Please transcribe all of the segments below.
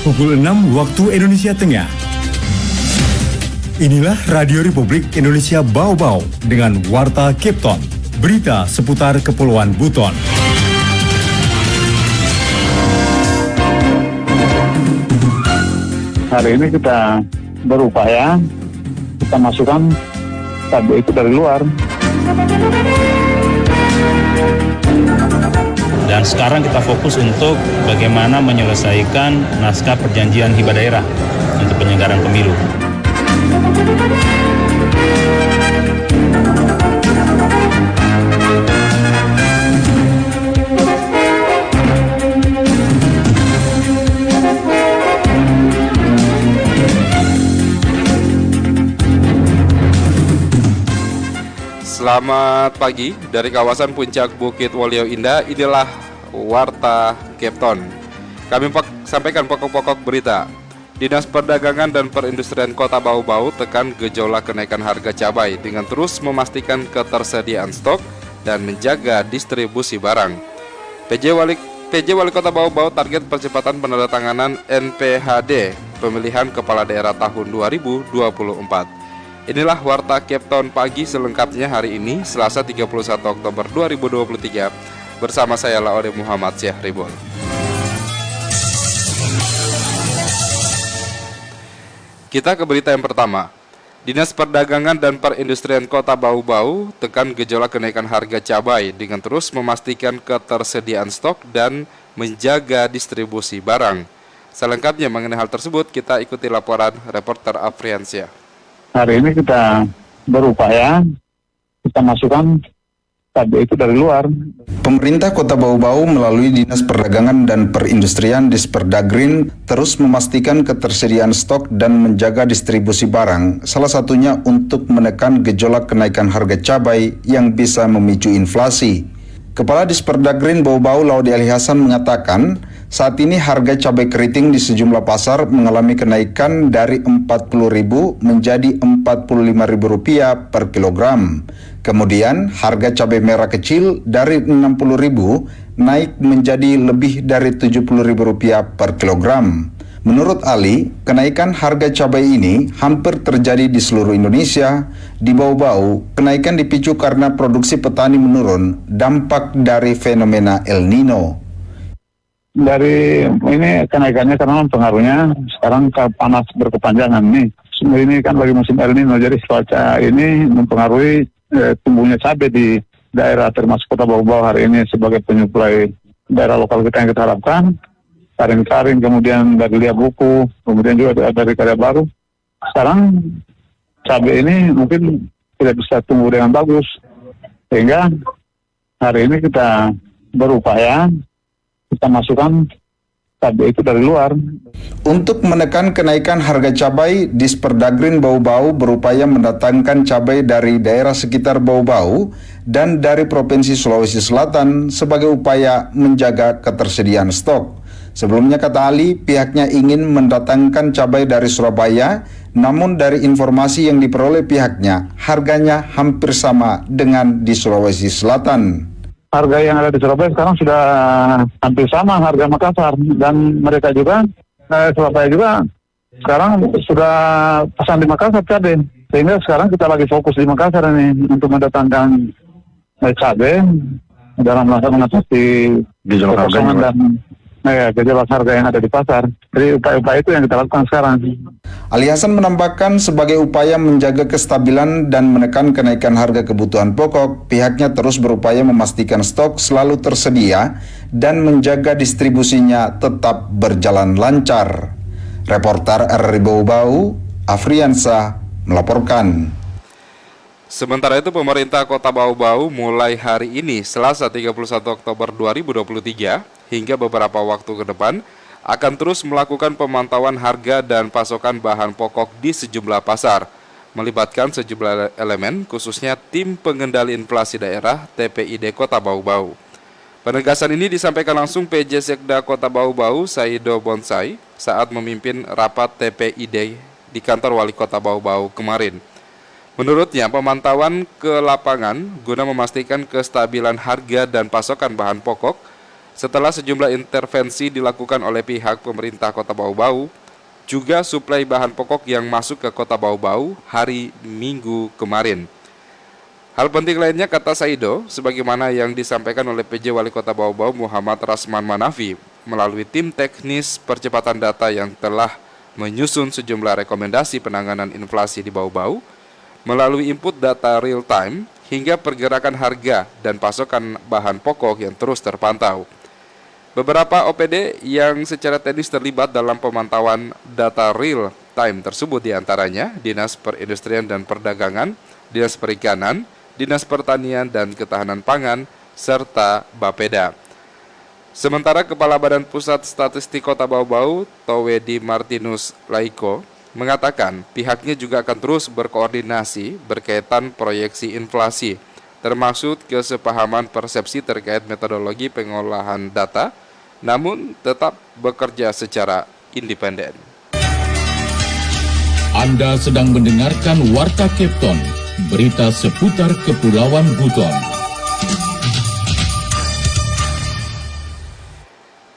Pukul 6 waktu Indonesia Tengah. Inilah Radio Republik Indonesia Bau-Bau dengan Warta Cape Town. Berita seputar Kepulauan Buton. Hari ini kita berupaya, kita masukkan cabai itu dari luar. Dan sekarang kita fokus untuk bagaimana menyelesaikan naskah perjanjian hibah daerah untuk penyelenggaraan pemilu. Selamat pagi dari kawasan puncak Bukit Wolio Indah. Inilah Warta Cape Town. Kami sampaikan pokok-pokok berita. Dinas Perdagangan dan Perindustrian Kota Bau-Bau tekan gejolak kenaikan harga cabai dengan terus memastikan ketersediaan stok dan menjaga distribusi barang. PJ Wali Kota Bau-Bau target percepatan penandatanganan NPHD pemilihan kepala daerah tahun 2024. Inilah Warta Cape Town pagi selengkapnya hari ini, Selasa 31 Oktober 2023. Bersama saya Laode Muhammad Syahribul. Kita ke berita yang pertama. Dinas Perdagangan dan Perindustrian Kota Bau-Bau tekan gejolak kenaikan harga cabai dengan terus memastikan ketersediaan stok dan menjaga distribusi barang. Selengkapnya mengenai hal tersebut, kita ikuti laporan reporter Afriansyah. Hari ini kita berupaya, kita masukkan cabai itu dari luar. Pemerintah Kota Bau-Bau melalui Dinas Perdagangan dan Perindustrian Disperdagrin terus memastikan ketersediaan stok dan menjaga distribusi barang, salah satunya untuk menekan gejolak kenaikan harga cabai yang bisa memicu inflasi. Kepala Disperdagrin Bau-Bau Laode Ali Hasan mengatakan, saat ini harga cabai keriting di sejumlah pasar mengalami kenaikan dari Rp40.000 menjadi Rp45.000 per kilogram. Kemudian harga cabai merah kecil dari Rp60.000 naik menjadi lebih dari Rp70.000 per kilogram. Menurut Ali, kenaikan harga cabai ini hampir terjadi di seluruh Indonesia. Di Bau-Bau, kenaikan dipicu karena produksi petani menurun, dampak dari fenomena El Nino. Dari ini kenaikannya karena pengaruhnya sekarang panas berkepanjangan nih. Ini kan lagi musim El Nino, jadi cuaca ini mempengaruhi tumbuhnya cabai di daerah termasuk Kota Bau-Bau hari ini sebagai penyuplai daerah lokal kita yang kita harapkan. Karing-karing, kemudian dari Lia Buku, kemudian juga dari Karya Baru. Sekarang cabai ini mungkin tidak bisa tumbuh dengan bagus. Sehingga hari ini kita berupaya, kita masukkan cabai itu dari luar. Untuk menekan kenaikan harga cabai, Disperdagrin Bau-Bau berupaya mendatangkan cabai dari daerah sekitar Bau-Bau dan dari Provinsi Sulawesi Selatan sebagai upaya menjaga ketersediaan stok. Sebelumnya, kata Ali, pihaknya ingin mendatangkan cabai dari Surabaya, namun dari informasi yang diperoleh pihaknya, harganya hampir sama dengan di Sulawesi Selatan. Harga yang ada di Surabaya sekarang sudah hampir sama harga Makassar, dan mereka juga Surabaya juga sekarang sudah pesan di Makassar cabai, sehingga sekarang kita lagi fokus di Makassar ini untuk mendatangkan cabai dalam rangka mengatasi kekosongan dan gejolak harga yang ada di pasar. Jadi upaya-upaya itu yang kita lakukan sekarang. Ali Hasan menambahkan sebagai upaya menjaga kestabilan dan menekan kenaikan harga kebutuhan pokok, pihaknya terus berupaya memastikan stok selalu tersedia dan menjaga distribusinya tetap berjalan lancar. Reporter RRI Bau-Bau, Afriansyah melaporkan. Sementara itu pemerintah Kota Bau-Bau mulai hari ini Selasa 31 Oktober 2023 hingga beberapa waktu ke depan akan terus melakukan pemantauan harga dan pasokan bahan pokok di sejumlah pasar, melibatkan sejumlah elemen khususnya Tim Pengendali Inflasi Daerah TPID Kota Bau-Bau. Penegasan ini disampaikan langsung PJ Sekda Kota Bau-Bau Saido Bonsai saat memimpin rapat TPID di kantor Wali Kota Bau-Bau kemarin. Menurutnya, pemantauan ke lapangan guna memastikan kestabilan harga dan pasokan bahan pokok Setelah sejumlah intervensi dilakukan oleh pihak pemerintah Kota Bau-Bau, juga suplai bahan pokok yang masuk ke Kota Bau-Bau hari Minggu kemarin. Hal penting lainnya, kata Saido, sebagaimana yang disampaikan oleh PJ Wali Kota Bau-Bau Muhammad Rasman Manafi melalui tim teknis percepatan data yang telah menyusun sejumlah rekomendasi penanganan inflasi di Bau-Bau melalui input data real time hingga pergerakan harga dan pasokan bahan pokok yang terus terpantau. Beberapa OPD yang secara teknis terlibat dalam pemantauan data real time tersebut diantaranya Dinas Perindustrian dan Perdagangan, Dinas Perikanan, Dinas Pertanian dan Ketahanan Pangan, serta Bapeda. Sementara Kepala Badan Pusat Statistik Kota Bau-Bau, Towedi Martinus Laiko, mengatakan pihaknya juga akan terus berkoordinasi berkaitan proyeksi inflasi, termasuk kesepahaman persepsi terkait metodologi pengolahan data, namun tetap bekerja secara independen. Anda sedang mendengarkan Warta Kepton, berita seputar Kepulauan Buton.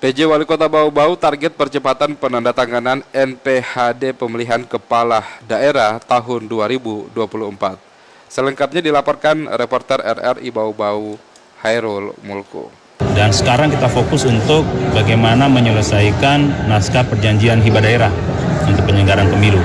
PJ Wali Kota Bau-Bau target percepatan penandatanganan NPHD pemilihan kepala daerah tahun 2024. Selengkapnya dilaporkan reporter RRI Bau-Bau Hairul Mulku. Dan sekarang kita fokus untuk bagaimana menyelesaikan naskah perjanjian hibah daerah untuk penyelenggaraan pemilu.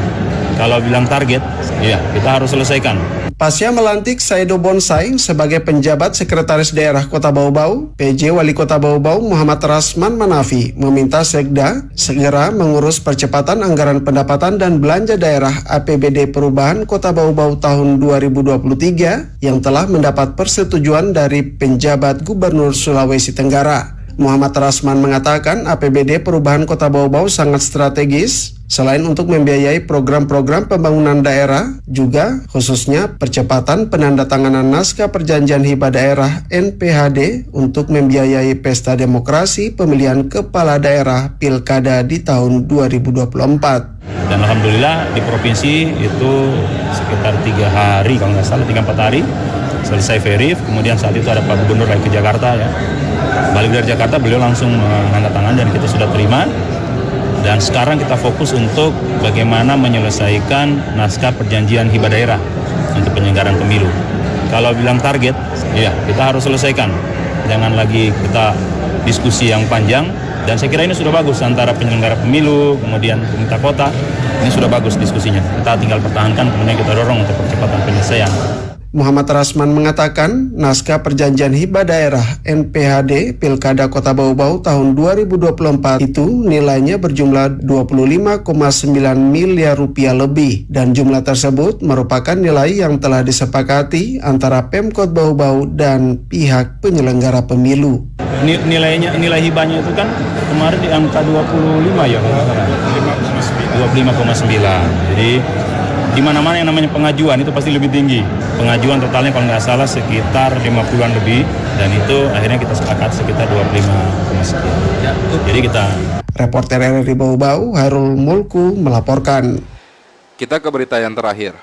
Kalau bilang target, ya kita harus selesaikan. Pasca melantik Saido Bonsai sebagai penjabat Sekretaris Daerah Kota Bau-Bau, PJ Wali Kota Bau-Bau Muhammad Rasman Manafi meminta Sekda segera mengurus percepatan anggaran pendapatan dan belanja daerah APBD Perubahan Kota Bau-Bau tahun 2023 yang telah mendapat persetujuan dari penjabat Gubernur Sulawesi Tenggara. Muhammad Rasman mengatakan APBD Perubahan Kota Bau-Bau sangat strategis. Selain untuk membiayai program-program pembangunan daerah, juga khususnya percepatan penandatanganan naskah perjanjian hibah daerah NPHD untuk membiayai pesta demokrasi pemilihan kepala daerah Pilkada di tahun 2024. Dan alhamdulillah di provinsi itu sekitar 3 hari, kalau nggak salah 3-4 hari selesai verif. Kemudian saat itu ada Pak Gubernur lagi ke Jakarta ya. Balik dari Jakarta beliau langsung menandatangani dan kita sudah terima. Dan sekarang kita fokus untuk bagaimana menyelesaikan naskah perjanjian hibah daerah untuk penyelenggaraan pemilu. Kalau bilang target, ya kita harus selesaikan. Jangan lagi kita diskusi yang panjang. Dan saya kira ini sudah bagus antara penyelenggara pemilu, kemudian pemerintah kota. Ini sudah bagus diskusinya. Kita tinggal pertahankan, kemudian kita dorong untuk percepatan penyelesaian. Muhammad Rasman mengatakan naskah perjanjian hibah daerah NPHD Pilkada Kota Bau-Bau tahun 2024 itu nilainya berjumlah 25,9 miliar rupiah lebih dan jumlah tersebut merupakan nilai yang telah disepakati antara Pemkot Bau-Bau dan pihak penyelenggara pemilu. Nilai hibahnya itu kan kemarin di angka 25 ya, 25,9. Jadi di mana-mana yang namanya pengajuan itu pasti lebih tinggi. Pengajuan totalnya kalau nggak salah sekitar 50-an lebih, dan itu akhirnya kita sepakat sekitar 25,9. Jadi kita. Reporter RRI Bau-Bau Hairul Mulku melaporkan. Kita ke berita yang terakhir.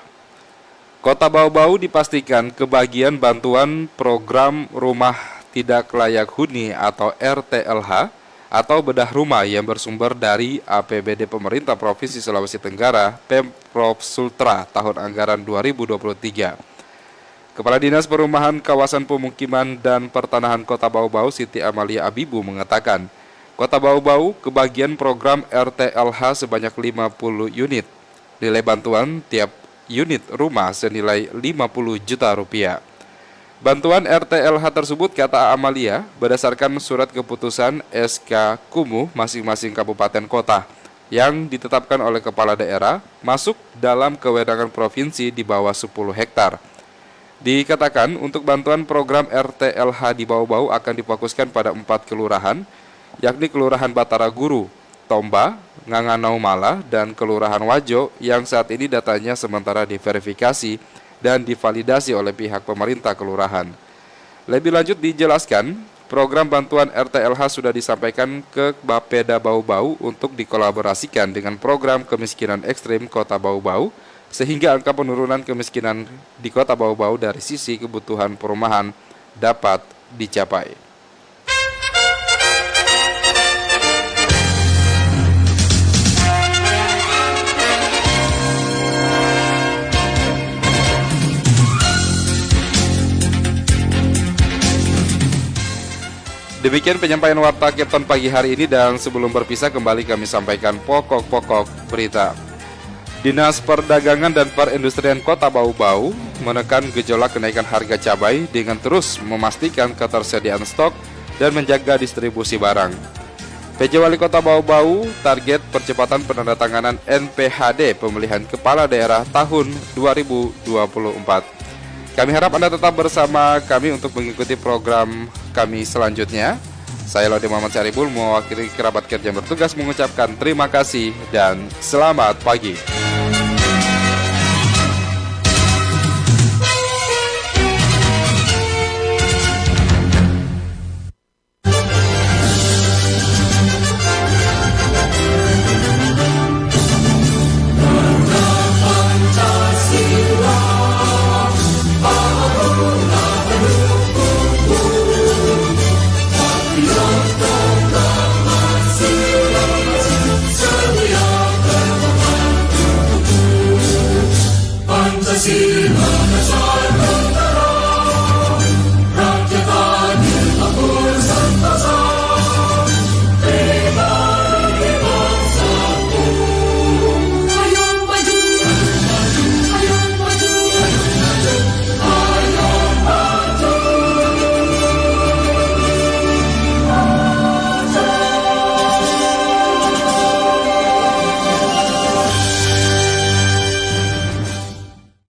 Kota Bau-Bau dipastikan kebagian bantuan program rumah tidak layak huni atau RTLH atau bedah rumah yang bersumber dari APBD Pemerintah Provinsi Sulawesi Tenggara Pemprov Sultra tahun anggaran 2023. Kepala Dinas Perumahan Kawasan Pemukiman dan Pertanahan Kota Bau-Bau Siti Amalia Abibu mengatakan, Kota Bau-Bau kebagian program RTLH sebanyak 50 unit. Nilai bantuan tiap unit rumah senilai 50 juta rupiah. Bantuan RTLH tersebut, kata Amalia, berdasarkan surat keputusan SK Kumuh masing-masing kabupaten kota yang ditetapkan oleh kepala daerah masuk dalam kewenangan provinsi di bawah 10 hektar. Dikatakan untuk bantuan program RTLH di Bau-Bau akan difokuskan pada 4 kelurahan, yakni Kelurahan Batara Guru, Tomba, Nganganau Mala, dan Kelurahan Wajo yang saat ini datanya sementara diverifikasi dan divalidasi oleh pihak pemerintah kelurahan. Lebih lanjut dijelaskan, program bantuan RTLH sudah disampaikan ke Bapeda Bau-Bau untuk dikolaborasikan dengan program kemiskinan ekstrim Kota Bau-Bau, sehingga angka penurunan kemiskinan di Kota Bau-Bau dari sisi kebutuhan perumahan dapat dicapai. Demikian penyampaian Warta Kepton pagi hari ini, dan sebelum berpisah kembali kami sampaikan pokok-pokok berita. Dinas Perdagangan dan Perindustrian Kota Bau-Bau menekan gejolak kenaikan harga cabai dengan terus memastikan ketersediaan stok dan menjaga distribusi barang. PJ Wali Kota Bau-Bau target percepatan penandatanganan NPHD pemilihan kepala daerah tahun 2024. Kami harap Anda tetap bersama kami untuk mengikuti program kami selanjutnya. Saya Laude Muhammad Syaribul mewakili kerabat kerja bertugas mengucapkan terima kasih dan selamat pagi.